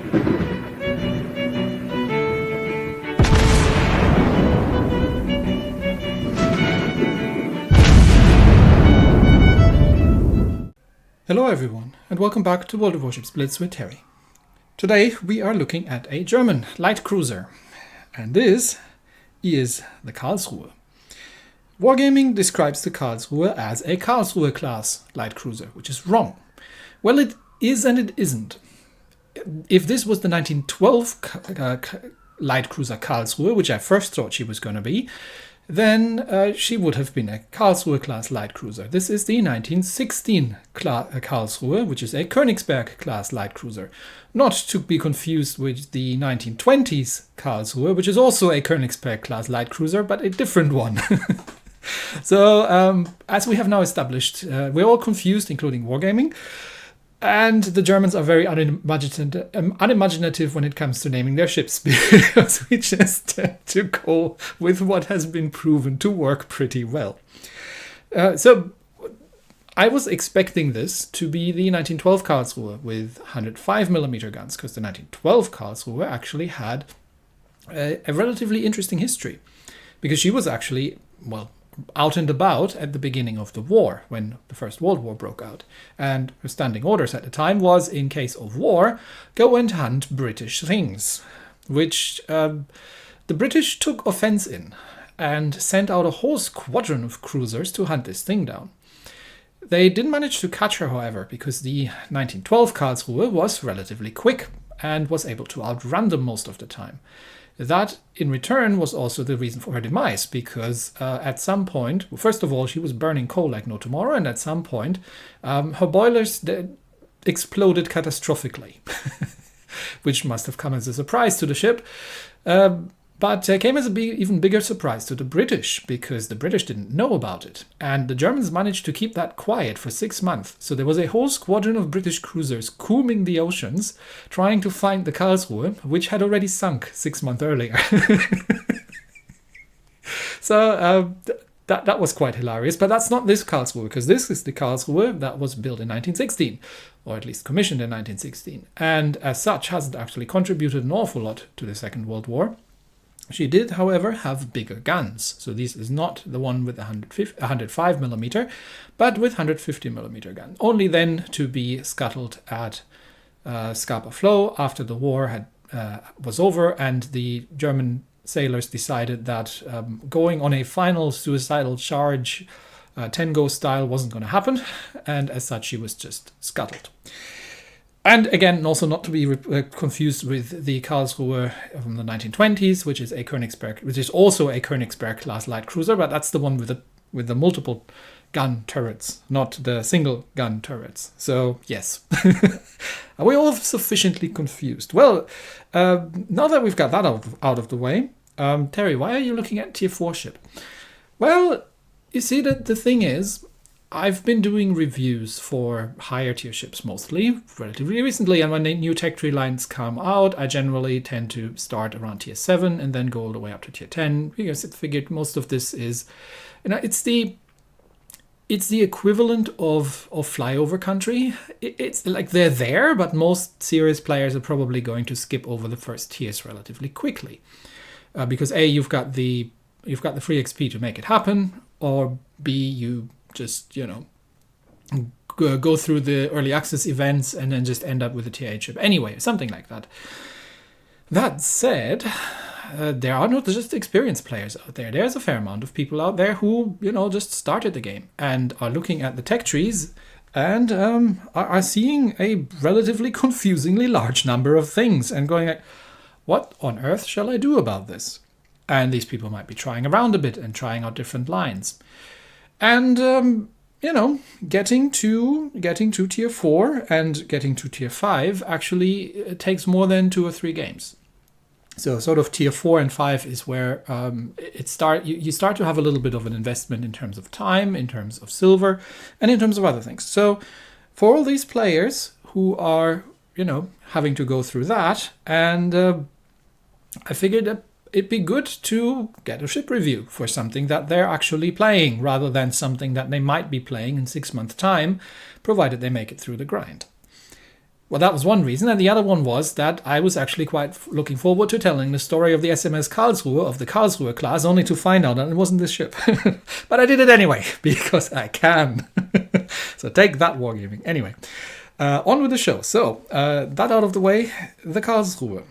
Hello everyone, and welcome back to World of Warships Blitz with Terry. Today we are looking at a German light cruiser, and this is the Karlsruhe. Wargaming describes the Karlsruhe as a Karlsruhe class light cruiser, which is wrong. Well, it is and it isn't. If this was the 1912 light cruiser Karlsruhe, which I first thought she was going to be, then she would have been a Karlsruhe class light cruiser. This is the 1916 Karlsruhe, which is a Königsberg class light cruiser. Not to be confused with the 1920s Karlsruhe, which is also a Königsberg class light cruiser, but a different one. So, as we have now established, we're all confused, including Wargaming. And the Germans are very unimaginative when it comes to naming their ships, because we just tend to go with what has been proven to work pretty well. So I was expecting this to be the 1912 Karlsruhe with 105mm guns, because the 1912 Karlsruhe actually had a relatively interesting history, because she was actually, well, out and about at the beginning of the war, when the First World War broke out. And her standing orders at the time was, in case of war, go and hunt British things, which the British took offense in and sent out a whole squadron of cruisers to hunt this thing down. They didn't manage to catch her, however, because the 1912 Karlsruhe was relatively quick and was able to outrun them most of the time. That, in return, was also the reason for her demise, because at some point, well, first of all, she was burning coal like no tomorrow, and at some point, her boilers exploded catastrophically, which must have come as a surprise to the ship, but came as an even bigger surprise to the British, because the British didn't know about it, and the Germans managed to keep that quiet for 6 months. So there was a whole squadron of British cruisers combing the oceans, trying to find the Karlsruhe, which had already sunk 6 months earlier. So that was quite hilarious, but that's not this Karlsruhe, because this is the Karlsruhe that was built in 1916, or at least commissioned in 1916, and as such hasn't actually contributed an awful lot to the Second World War. She did, however, have bigger guns. So this is not the one with 105mm, but with 150mm gun. Only then to be scuttled at Scapa Flow after the war was over, and the German sailors decided that going on a final suicidal charge, 10-go style, wasn't going to happen, and as such she was just scuttled. And again, also not to be confused with the Karlsruhe from the 1920s, which is also a Königsberg class light cruiser, but that's the one with the multiple gun turrets, not the single gun turrets. So yes, are we all sufficiently confused? Well, now that we've got that out of the way, Terry, why are you looking at Tier 4 ship? Well, you see, that the thing is, I've been doing reviews for higher tier ships mostly, relatively recently, and when the new tech tree lines come out, I generally tend to start around tier 7 and then go all the way up to tier 10, because I figured most of this is, it's the equivalent of flyover country. It's like they're there, but most serious players are probably going to skip over the first tiers relatively quickly, because A, you've got the free XP to make it happen, or B, you just, go through the early access events and then just end up with a tier 8 ship anyway, something like that. That said, there are not just experienced players out there. There's a fair amount of people out there who, just started the game and are looking at the tech trees and are seeing a relatively confusingly large number of things and going like, what on earth shall I do about this? And these people might be trying around a bit and trying out different lines. And, getting to tier 4 and getting to tier 5 actually takes more than 2 or 3 games. So sort of tier 4 and 5 is where you start to have a little bit of an investment in terms of time, in terms of silver, and in terms of other things. So for all these players who are, having to go through that, and I figured that it'd be good to get a ship review for something that they're actually playing, rather than something that they might be playing in 6 months' time, provided they make it through the grind. Well, that was one reason, and the other one was that I was actually quite looking forward to telling the story of the SMS Karlsruhe, of the Karlsruhe class, only to find out that it wasn't this ship. But I did it anyway, because I can. So take that, wargaming. Anyway, on with the show. So, that out of the way, the Karlsruhe.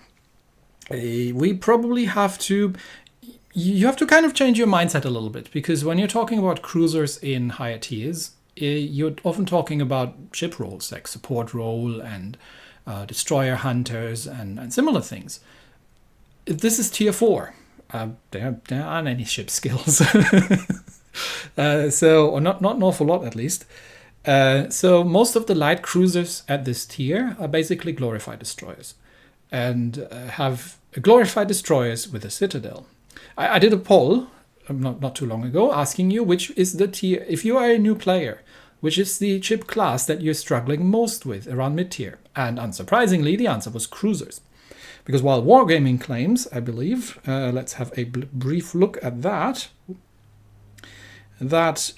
We probably have to... You have to kind of change your mindset a little bit, because when you're talking about cruisers in higher tiers, you're often talking about ship roles like support role and destroyer hunters and similar things. This is tier 4. There aren't any ship skills. Or not an awful lot at least. So most of the light cruisers at this tier are basically glorified destroyers and have glorified destroyers with a citadel. I did a poll not too long ago asking you which is the tier, if you are a new player, which is the ship class that you're struggling most with around mid-tier. And unsurprisingly, the answer was cruisers. Because while Wargaming claims, I believe, let's have a brief look at that, that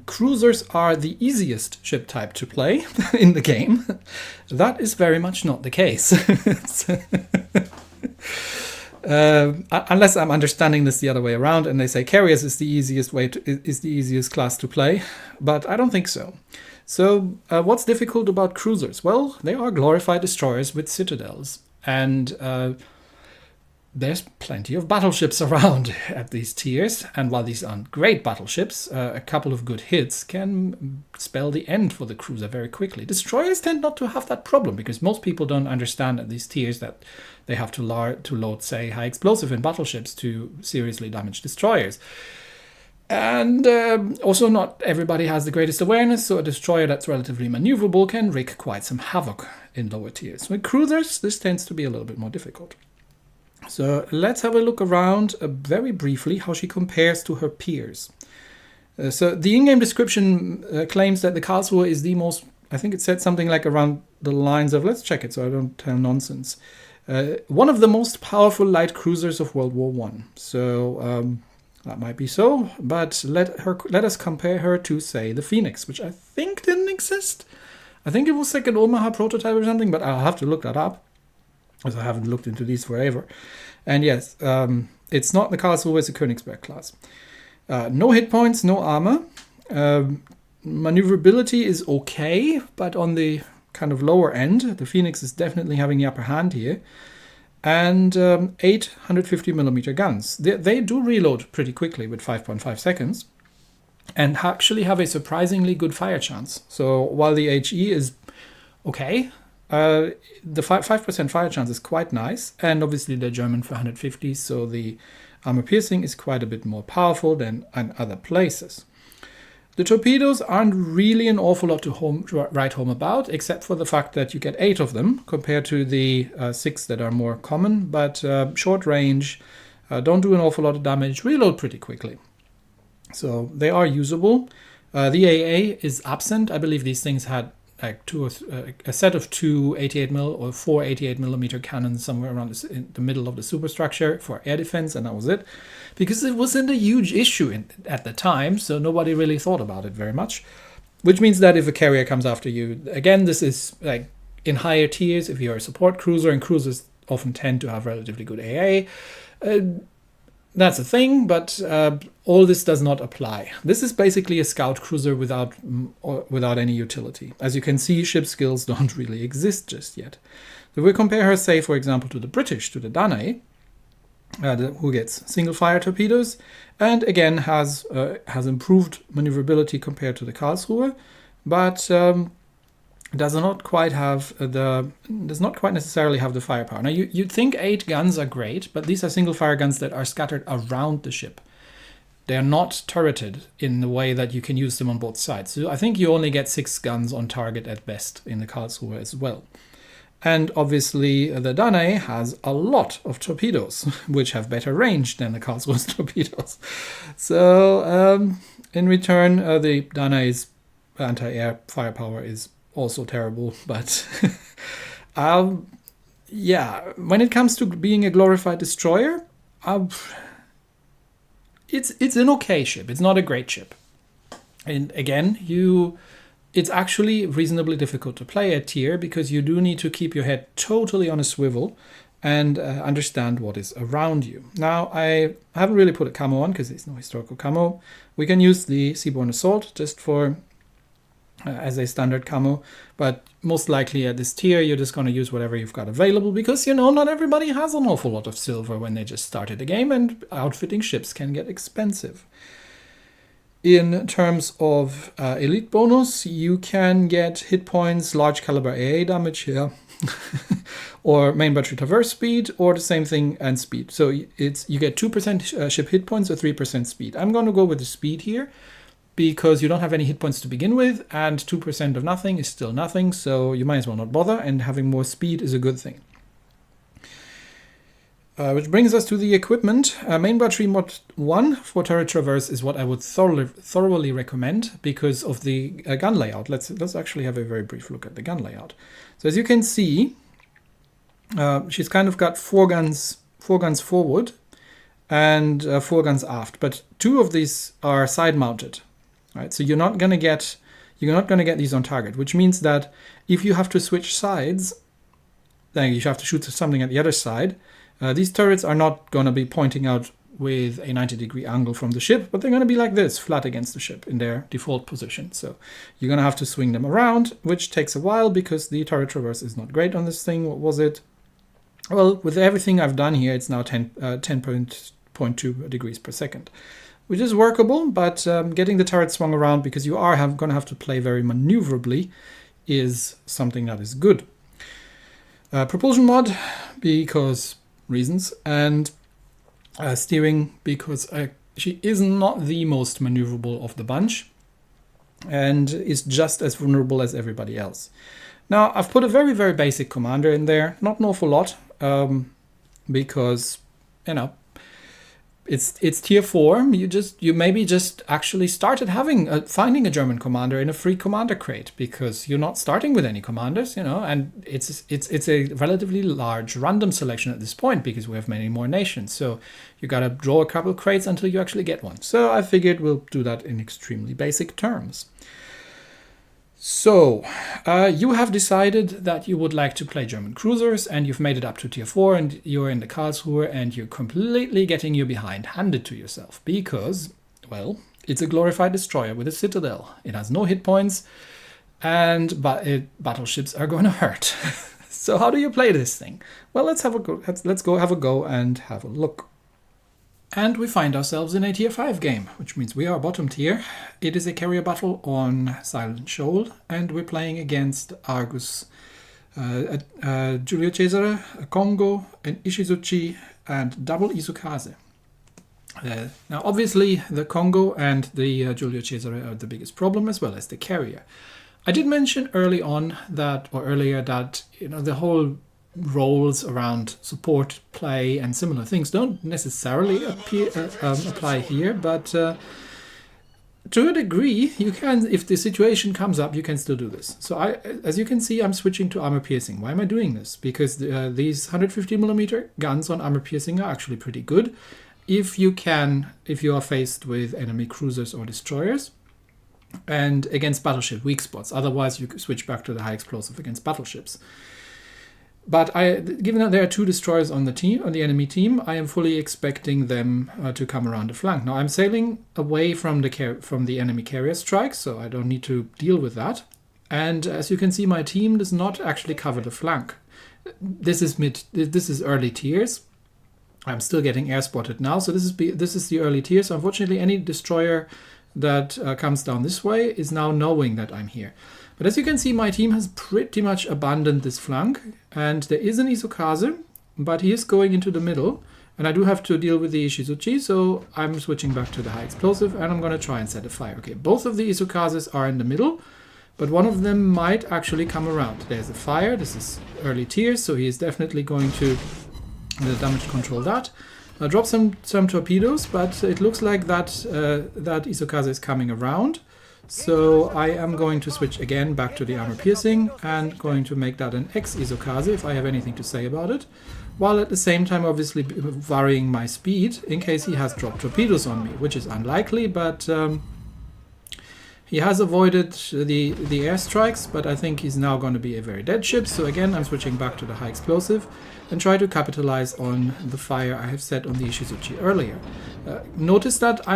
cruisers are the easiest ship type to play in the game. That is very much not the case. Unless I'm understanding this the other way around, and they say carriers is the easiest class to play, but I don't think so. So what's difficult about cruisers? Well, they are glorified destroyers with citadels, and there's plenty of battleships around at these tiers, and while these aren't great battleships, a couple of good hits can spell the end for the cruiser very quickly. Destroyers tend not to have that problem, because most people don't understand at these tiers that they have to load, say, high explosive in battleships to seriously damage destroyers. And also not everybody has the greatest awareness, so a destroyer that's relatively maneuverable can wreak quite some havoc in lower tiers. With cruisers, this tends to be a little bit more difficult. So let's have a look around very briefly how she compares to her peers. So the in-game description claims that the Karlsruhe is the most, I think it said something like around the lines of, let's check it so I don't tell nonsense, one of the most powerful light cruisers of World War I. So that might be so, but let us compare her to, say, the Phoenix, which I think didn't exist. I think it was like an Omaha prototype or something, but I'll have to look that up, as I haven't looked into these forever. And yes, it's not the Karlsruhe, it's a Königsberg class. No hit points, no armor. Maneuverability is okay, but on the kind of lower end. The Phoenix is definitely having the upper hand here. And 850mm guns. They do reload pretty quickly with 5.5 seconds and actually have a surprisingly good fire chance. So while the HE is okay, the 5% fire chance is quite nice, and obviously they're German for 150, so the armor piercing is quite a bit more powerful than in other places. The torpedoes aren't really an awful lot to write home about, except for the fact that you get 8 of them compared to the 6 that are more common, but short range, don't do an awful lot of damage, reload pretty quickly. So they are usable. The AA is absent. I believe these things had like a set of 2 88mm or 4 88mm cannons somewhere around in the middle of the superstructure for air defense, and that was it. Because it wasn't a huge issue at the time, so nobody really thought about it very much. Which means that if a carrier comes after you, again, this is like in higher tiers, if you're a support cruiser, and cruisers often tend to have relatively good AA, that's a thing, but all this does not apply. This is basically a scout cruiser without any utility. As you can see, ship skills don't really exist just yet. So if we compare her, say, for example, to the British, to the Danae, who gets single fire torpedoes, and again has improved maneuverability compared to the Karlsruhe, but does not quite necessarily have the firepower. Now you'd think 8 guns are great, but these are single fire guns that are scattered around the ship. They are not turreted in the way that you can use them on both sides. So I think you only get 6 guns on target at best in the Karlsruhe as well. And obviously the Danae has a lot of torpedoes, which have better range than the Karlsruhe's torpedoes. So in return, the Danae's anti-air firepower is also terrible. But yeah, when it comes to being a glorified destroyer, it's an okay ship. It's not a great ship. And again, it's actually reasonably difficult to play at tier because you do need to keep your head totally on a swivel and understand what is around you. Now, I haven't really put a camo on because there's no historical camo. We can use the Seaborne Assault just for as a standard camo, but most likely at this tier you're just going to use whatever you've got available because, you know, not everybody has an awful lot of silver when they just started the game, and outfitting ships can get expensive. In terms of elite bonus, you can get hit points, large caliber AA damage here, or main battery traverse speed, or the same thing and speed. So you get 2% ship hit points or 3% speed. I'm going to go with the speed here because you don't have any hit points to begin with, and 2% of nothing is still nothing, so you might as well not bother, and having more speed is a good thing. Which brings us to the equipment. Main battery mod 1 for turret traverse is what I would thoroughly recommend because of the gun layout. Let's actually have a very brief look at the gun layout. So as you can see, she's kind of got four guns forward and 4 guns aft, but 2 of these are side mounted. Right, so you're not gonna get these on target, which means that if you have to switch sides, then you have to shoot something at the other side. These turrets are not going to be pointing out with a 90-degree angle from the ship, but they're going to be like this, flat against the ship in their default position. So you're going to have to swing them around, which takes a while because the turret traverse is not great on this thing. What was it? Well, with everything I've done here, it's now 10.2 degrees per second, which is workable, but getting the turret swung around because you are going to have to play very maneuverably is something that is good. Propulsion mod, because reasons, and steering because she is not the most maneuverable of the bunch and is just as vulnerable as everybody else. Now, I've put a very, very basic commander in there, not an awful lot, because, you know, it's tier 4. You maybe just actually started finding a German commander in a free commander crate because you're not starting with any commanders, you know, and it's a relatively large random selection at this point because we have many more nations. So you got to draw a couple crates until you actually get one. So I figured we'll do that in extremely basic terms. So, you have decided that you would like to play German cruisers, and you've made it up to tier 4, and you're in the Karlsruhe, and you're completely getting your behind handed to yourself, because, well, it's a glorified destroyer with a citadel. It has no hit points, and battleships are going to hurt. So how do you play this thing? Well, let's go have a go and have a look. And we find ourselves in a tier 5 game, which means we are bottom tier. It is a carrier battle on Silent Shoal, and we're playing against Argus, Giulio Cesare, a Congo, an Ishizuchi, and double Isukaze. Now, obviously, the Congo and the Giulio Cesare are the biggest problem, as well as the carrier. I did mention earlier that, you know, the whole roles around support play and similar things don't necessarily apply here, but to a degree you can, if the situation comes up, you can still do this. So as you can see, I'm switching to armor piercing. Why am I doing this? Because these 150mm guns on armor piercing are actually pretty good if you are faced with enemy cruisers or destroyers and against battleship weak spots. Otherwise you switch back to the high explosive against battleships. But given that there are 2 destroyers on the enemy team, I am fully expecting them to come around the flank. Now I'm sailing away from the enemy carrier strike, so I don't need to deal with that. And as you can see, my team does not actually cover the flank. This is early tiers. I'm still getting air spotted now, so this is the early tier. So unfortunately, any destroyer that comes down this way is now knowing that I'm here. But as you can see, my team has pretty much abandoned this flank, and there is an Isukaze, but he is going into the middle, and I do have to deal with the Ishizuchi, so I'm switching back to the high explosive, and I'm going to try and set a fire. Okay, both of the Isukazes are in the middle, but one of them might actually come around. There's a fire. This is early tiers, so he is definitely going to damage control that. I'll drop some torpedoes, but it looks like that Isukaze is coming around. So I am going to switch again back to the armor piercing and going to make that an X-Isukaze if I have anything to say about it, while at the same time obviously varying my speed in case he has dropped torpedoes on me, which is unlikely, but He has avoided the airstrikes, but I think he's now going to be a very dead ship. So again, I'm switching back to the high explosive and try to capitalize on the fire I have set on the Ishizuchi earlier. Notice that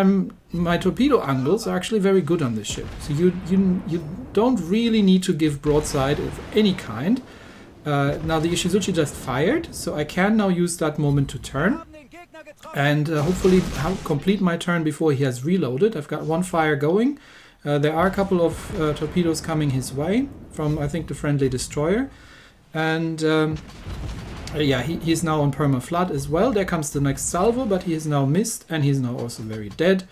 my torpedo angles are actually very good on this ship. So you don't really need to give broadside of any kind. Now the Ishizuchi just fired, so I can now use that moment to turn and hopefully complete my turn before he has reloaded. I've got one fire going. There are a couple of torpedoes coming his way from, I think, the friendly destroyer. And yeah, he's now on perma-flood as well. There comes the next salvo, but he is now missed, and he's now also very dead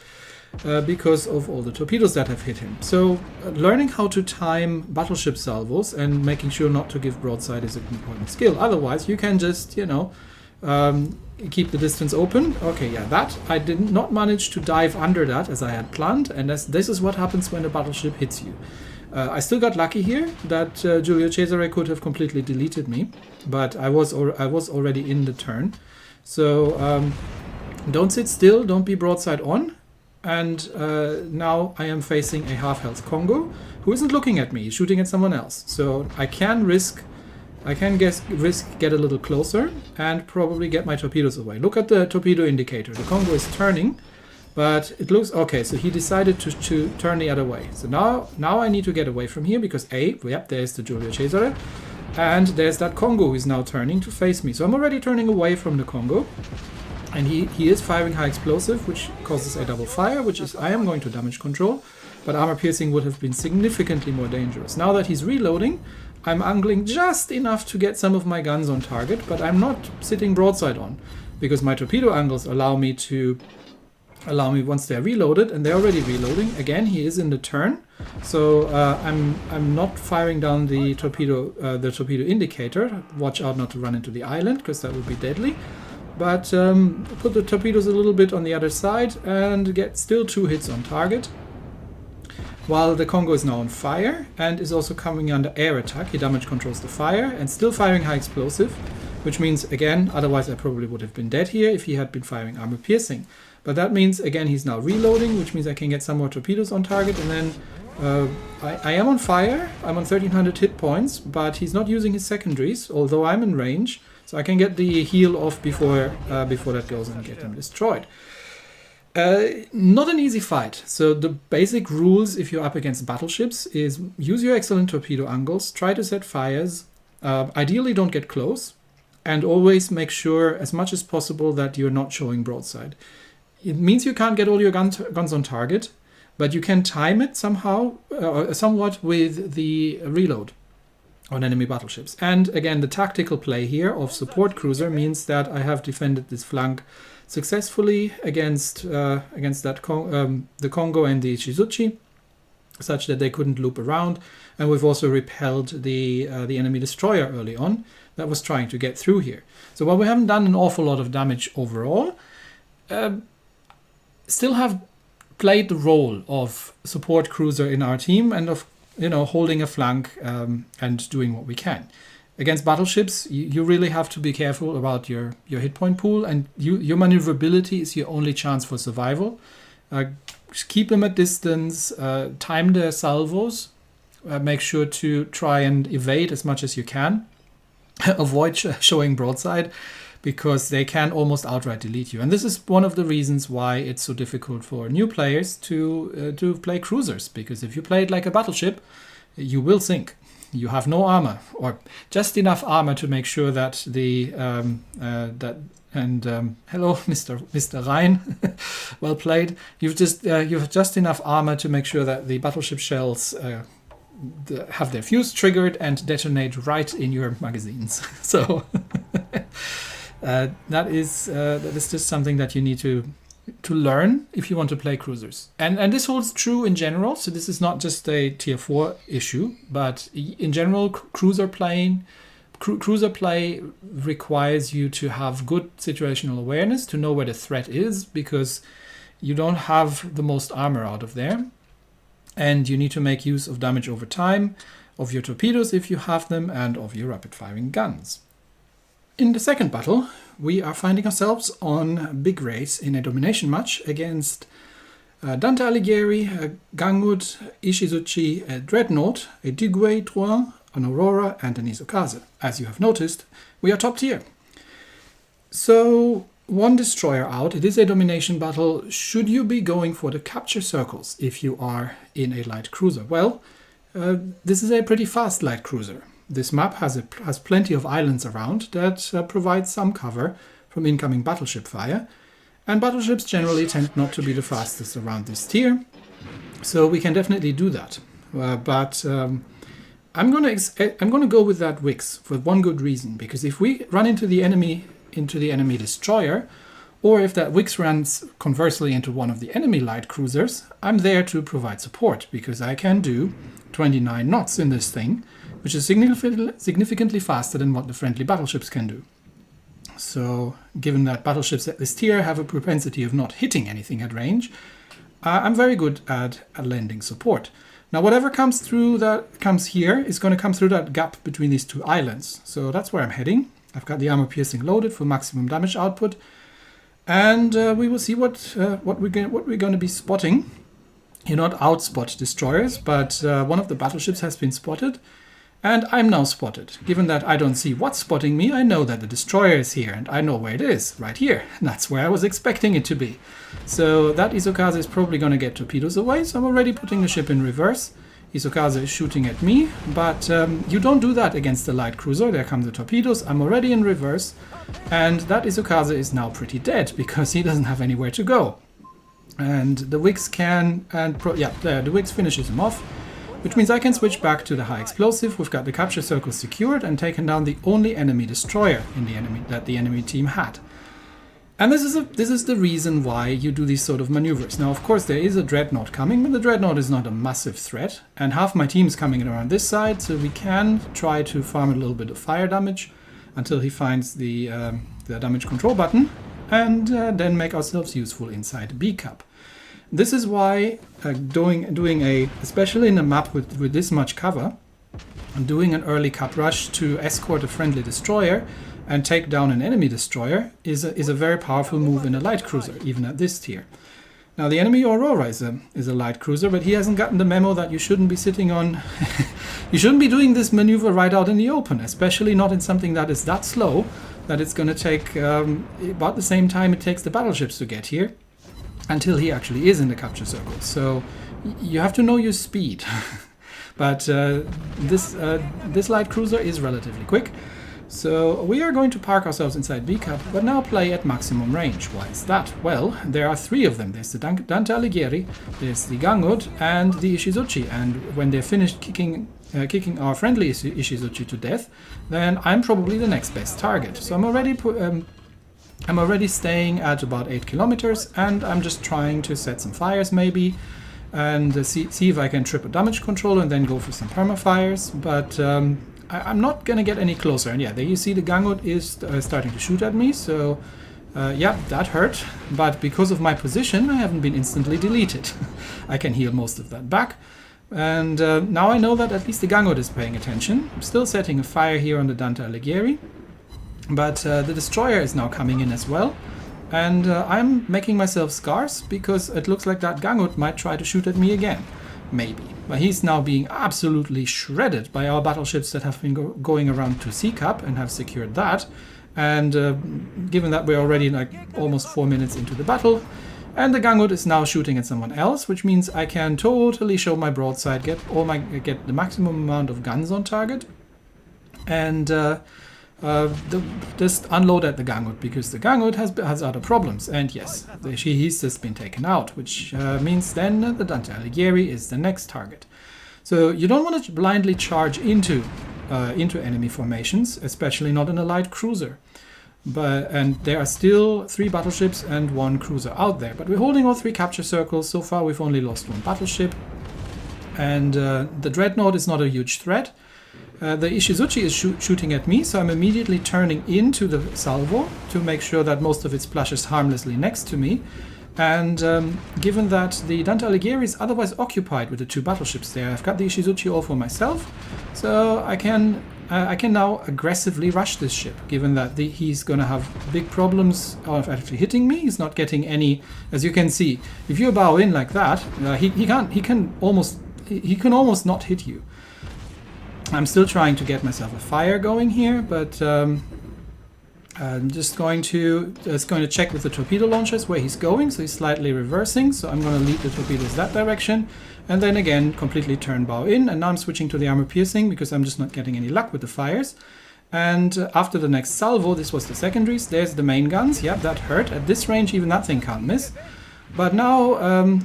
because of all the torpedoes that have hit him. So learning how to time battleship salvos and making sure not to give broadside is an important skill. Otherwise, you can just, keep the distance open. Okay, yeah, that I did not manage to dive under that as I had planned, and this is what happens when a battleship hits you. I still got lucky here that Giulio Cesare could have completely deleted me, but I was already in the turn. So don't sit still, don't be broadside on. And now I am facing a half-health Congo who isn't looking at me, he's shooting at someone else. So I can risk get a little closer and probably get my torpedoes away. Look at the torpedo indicator. The Congo is turning, but it looks okay. So he decided to turn the other way. So now I need to get away from here because there's the Giulio Cesare, and there's that Congo who is now turning to face me. So I'm already turning away from the Congo, and he is firing high explosive, which causes a double fire, which is I am going to damage control, but armor piercing would have been significantly more dangerous. Now that he's reloading, I'm angling just enough to get some of my guns on target, but I'm not sitting broadside on because my torpedo angles allow me once they're reloaded, and they're already reloading. Again, he is in the turn, so I'm not firing down the torpedo indicator. Watch out not to run into the island because that would be deadly. But put the torpedoes a little bit on the other side and get still 2 hits on target. While the Congo is now on fire and is also coming under air attack, he damage controls the fire and still firing high explosive, which means, again, otherwise I probably would have been dead here if he had been firing armor piercing. But that means, again, he's now reloading, which means I can get some more torpedoes on target, and then I am on fire. I'm on 1300 hit points, but he's not using his secondaries, although I'm in range, so I can get the heal off before that goes and get him destroyed. Not an easy fight. So the basic rules if you're up against battleships is use your excellent torpedo angles, try to set fires, ideally don't get close, and always make sure as much as possible that you're not showing broadside. It means you can't get all your guns on target, but you can time it somehow, somewhat with the reload on enemy battleships. And again, the tactical play here of support cruiser means that I have defended this flank successfully against the Congo and the Ishizuchi, such that they couldn't loop around, and we've also repelled the enemy destroyer early on that was trying to get through here. So while we haven't done an awful lot of damage overall, still have played the role of support cruiser in our team and of holding a flank and doing what we can. Against battleships, you really have to be careful about your hit point pool, and your maneuverability is your only chance for survival. Just keep them at distance, time their salvos, make sure to try and evade as much as you can. Avoid showing broadside, because they can almost outright delete you. And this is one of the reasons why it's so difficult for new players to play cruisers, because if you play it like a battleship, you will sink. You have no armor, or just enough armor to make sure that hello, Mr. Rhein, well played. You have just enough armor to make sure that the battleship shells have their fuse triggered and detonate right in your magazines. So that is just something that you need to learn if you want to play cruisers. And this holds true in general, so this is not just a tier 4 issue, but in general, cruiser play requires you to have good situational awareness, to know where the threat is, because you don't have the most armor out of there, and you need to make use of damage over time, of your torpedoes if you have them, and of your rapid firing guns. In the second battle, we are finding ourselves on a big race in a domination match against Dante Alighieri, a Gangud, Ishizuchi, a Dreadnought, a Digway Truan, an Aurora, and an Isokaze. As you have noticed, we are top tier. So, one destroyer out, it is a domination battle. Should you be going for the capture circles if you are in a light cruiser? Well, this is a pretty fast light cruiser. This map has plenty of islands around that provide some cover from incoming battleship fire. And battleships generally tend not to be the fastest around this tier, so we can definitely do that. But I'm gonna go with that Wix for one good reason, because if we run into the enemy destroyer, or if that Wix runs conversely into one of the enemy light cruisers, I'm there to provide support, because I can do 29 knots in this thing, which is significantly faster than what the friendly battleships can do. So, given that battleships at this tier have a propensity of not hitting anything at range, I'm very good at lending support. Now, whatever comes here is going to come through that gap between these two islands. So that's where I'm heading. I've got the armor piercing loaded for maximum damage output, and we will see what we're going to be spotting. You not outspot destroyers, but one of the battleships has been spotted. And I'm now spotted. Given that I don't see what's spotting me, I know that the destroyer is here, and I know where it is, right here. And that's where I was expecting it to be. So that Isokaze is probably going to get torpedoes away, so I'm already putting the ship in reverse. Isokaze is shooting at me, but you don't do that against the light cruiser. There come the torpedoes, I'm already in reverse, and that Isokaze is now pretty dead, because he doesn't have anywhere to go. And the Wix the Wix finishes him off. Which means I can switch back to the high explosive. We've got the capture circle secured and taken down the only enemy destroyer that the enemy team had. And this is the reason why you do these sort of maneuvers. Now, of course, there is a Dreadnought coming, but the Dreadnought is not a massive threat. And half my team's coming in around this side, so we can try to farm a little bit of fire damage until he finds the damage control button, and then make ourselves useful inside B Cup. This is why especially in a map with this much cover, doing an early cut rush to escort a friendly destroyer and take down an enemy destroyer is a very powerful move in a light cruiser, even at this tier. Now, the enemy Aurora is a light cruiser, but he hasn't gotten the memo that you shouldn't be sitting on... you shouldn't be doing this maneuver right out in the open, especially not in something that is that slow, that it's going to take about the same time it takes the battleships to get here, until he actually is in the capture circle. So you have to know your speed. But this light cruiser is relatively quick. So we are going to park ourselves inside B Cup, but now play at maximum range. Why is that? Well, there are three of them. There's the Dante Alighieri, there's the Gangud, and the Ishizuchi. And when they're finished kicking our friendly Ishizuchi to death, then I'm probably the next best target. So I'm already staying at about 8 kilometers, and I'm just trying to set some fires maybe, and see if I can trip a damage control and then go for some perma-fires, but I'm not going to get any closer. And yeah, there you see the Gangud is starting to shoot at me, so yeah, that hurt, but because of my position, I haven't been instantly deleted. I can heal most of that back, and now I know that at least the Gangud is paying attention. I'm still setting a fire here on the Dante Alighieri. But the destroyer is now coming in as well, and I'm making myself scarce because it looks like that Gangud might try to shoot at me again. Maybe. But he's now being absolutely shredded by our battleships that have been going around to C Cup and have secured that. And given that we're already like almost 4 minutes into the battle, and the Gangud is now shooting at someone else, which means I can totally show my broadside, get the maximum amount of guns on target, and just unload at the Gangud, because the Gangud has other problems, and yes, he's just been taken out, which means then the Dante Alighieri is the next target. So you don't want to blindly charge into enemy formations, especially not in a light cruiser. And there are still 3 battleships and 1 cruiser out there, but we're holding all 3 capture circles. So far we've only lost 1 battleship, and the Dreadnought is not a huge threat. The Ishizuchi is shooting at me, so I'm immediately turning into the salvo to make sure that most of it splashes harmlessly next to me. And given that the Dante Alighieri is otherwise occupied with the 2 battleships there, I've got the Ishizuchi all for myself, so I can I can now aggressively rush this ship, given that he's going to have big problems of actually hitting me. He's not getting any, as you can see. If you bow in like that, he can almost not hit you. I'm still trying to get myself a fire going here, but I'm just going to check with the torpedo launchers where he's going. So he's slightly reversing. So I'm going to lead the torpedoes that direction. And then again, completely turn bow in. And now I'm switching to the armor piercing because I'm just not getting any luck with the fires. And after the next salvo, this was the secondaries. There's the main guns. Yep, that hurt. At this range, even that thing can't miss. But now,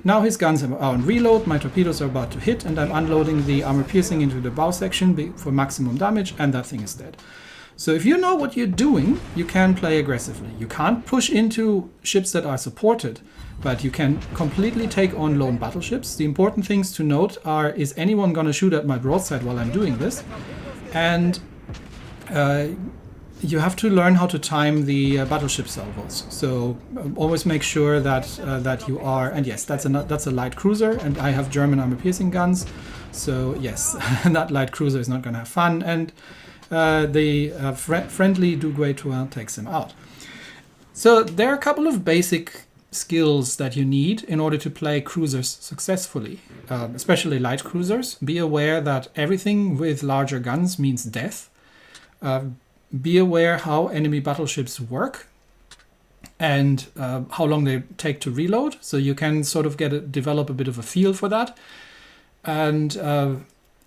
now his guns are on reload. My torpedoes are about to hit. And I'm unloading the armor piercing into the bow section for maximum damage. And that thing is dead. So if you know what you're doing, you can play aggressively. You can't push into ships that are supported, but you can completely take on lone battleships. The important things to note are, is anyone going to shoot at my broadside while I'm doing this? And you have to learn how to time the battleship salvos. So always make sure that that you are, and yes, that's a light cruiser, and I have German armor-piercing guns. So yes, that light cruiser is not going to have fun, and the friendly Douguet-Touin takes him out. So there are a couple of basic skills that you need in order to play cruisers successfully, especially light cruisers. Be aware that everything with larger guns means death. Be aware how enemy battleships work and how long they take to reload, so you can sort of develop a bit of a feel for that. And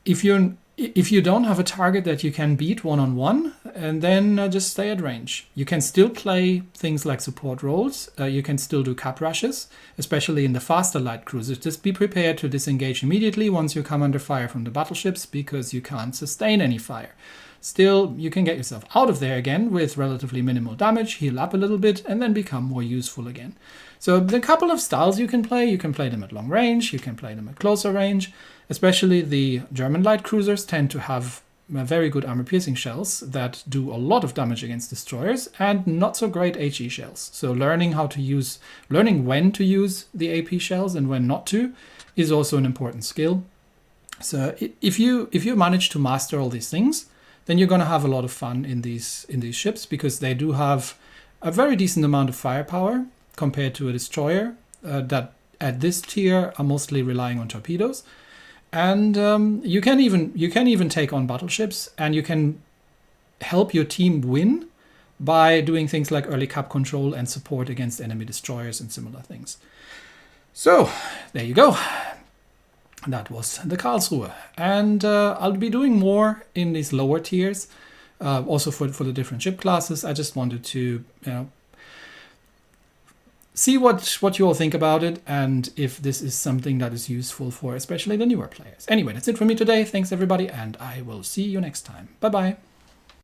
if you don't have a target that you can beat one-on-one, and then just stay at range. You can still play things like support roles. You can still do cap rushes, especially in the faster light cruisers. Just be prepared to disengage immediately once you come under fire from the battleships, because you can't sustain any fire. Still, you can get yourself out of there again with relatively minimal damage, heal up a little bit, and then become more useful again. So the couple of styles you can play them at long range, you can play them at closer range. Especially the German light cruisers tend to have very good armor-piercing shells that do a lot of damage against destroyers, and not so great HE shells. So learning when to use the AP shells and when not to is also an important skill. So if you manage to master all these things, then you're going to have a lot of fun in these ships, because they do have a very decent amount of firepower compared to a destroyer that at this tier are mostly relying on torpedoes. And you can even take on battleships, and you can help your team win by doing things like early cap control and support against enemy destroyers and similar things. So there you go. That was the Karlsruhe, and I'll be doing more in these lower tiers, also for the different ship classes. I just wanted to see what you all think about it, and if this is something that is useful for especially the newer players. Anyway, that's it for me today. Thanks everybody, and I will see you next time. Bye bye.